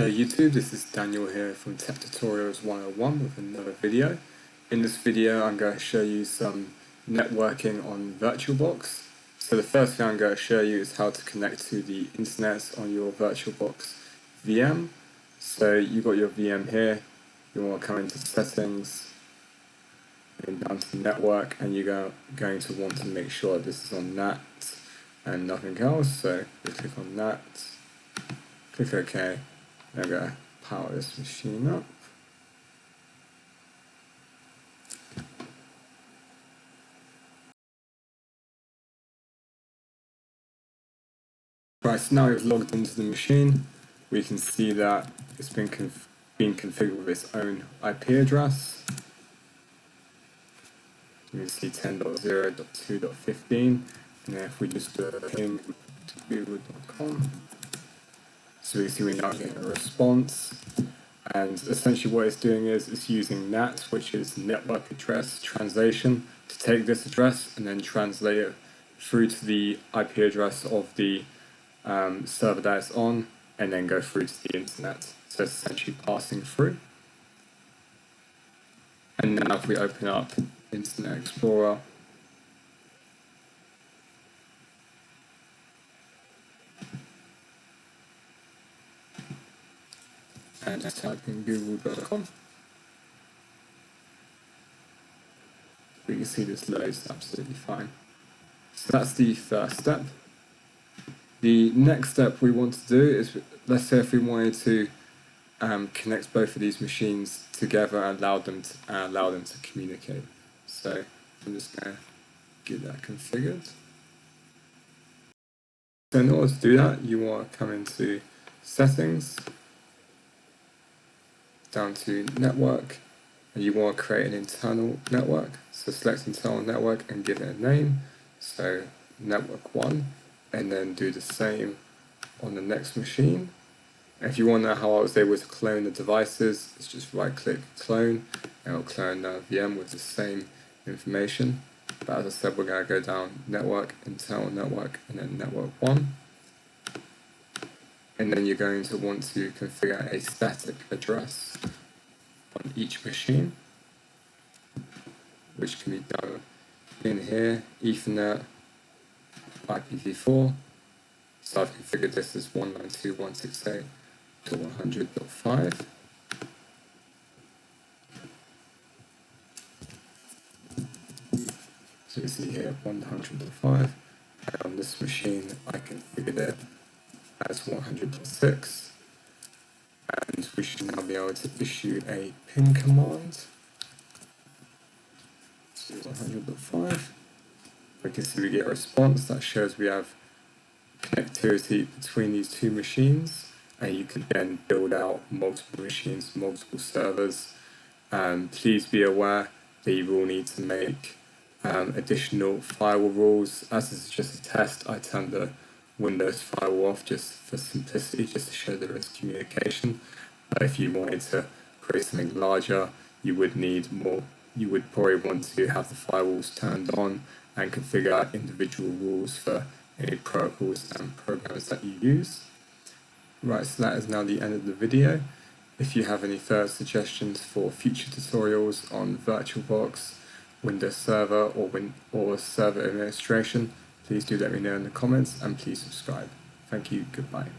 Hello YouTube, this is Daniel here from Tech Tutorials 101 with another video. In this video I'm going to show you some networking on VirtualBox. So the first thing I'm going to show you is how to connect to the internet on your VirtualBox VM. So you've got your VM here, you want to come into settings, and down to network, and you're going to want to make sure this is on NAT and nothing else. So we click on NAT, click OK. I'm going to power this machine up. Right, so now it's logged into the machine. We can see that it's been configured with its own IP address. You can see 10.0.2.15, and then if we just do a ping to google.com, so we see we're now getting a response. And essentially what it's doing is it's using NAT, which is network address translation, to take this address and then translate it through to the IP address of the server that it's on, and then go through to the internet. So it's essentially passing through. And now if we open up Internet Explorer, and just type in google.com, we can see this loads absolutely fine. So that's the first step. The next step we want to do is, let's say if we wanted to connect both of these machines together and allow them to communicate. So I'm just going to get that configured. So in order to do that, you want to come into Settings, down to Network, and you want to create an internal network. So select internal network and give it a name. So network 1, and then do the same on the next machine. And if you want to know how I was able to clone the devices, it's just right click clone, and it'll clone the VM with the same information. But as I said, we're going to go down network, internal network, and then network 1. And then you're going to want to configure a static address on each machine, which can be done in here, Ethernet, IPv4. So I've configured this as 192.168.100.5. So you see here 100.5, and on this machine I configured it as 100.6, and we should now be able to issue a ping command to 100.5. We can see we get a response that shows we have connectivity between these two machines, and you can then build out multiple machines, multiple servers. Please be aware that you will need to make additional firewall rules. As this is just a test, I turned the Windows firewall off just for simplicity, just to show there is communication. But if you wanted to create something larger, you would need more. You would probably want to have the firewalls turned on and configure individual rules for any protocols and programs that you use. Right, so that is now the end of the video. If you have any further suggestions for future tutorials on VirtualBox, Windows Server, or server administration, please do let me know in the comments, and please subscribe. Thank you, goodbye.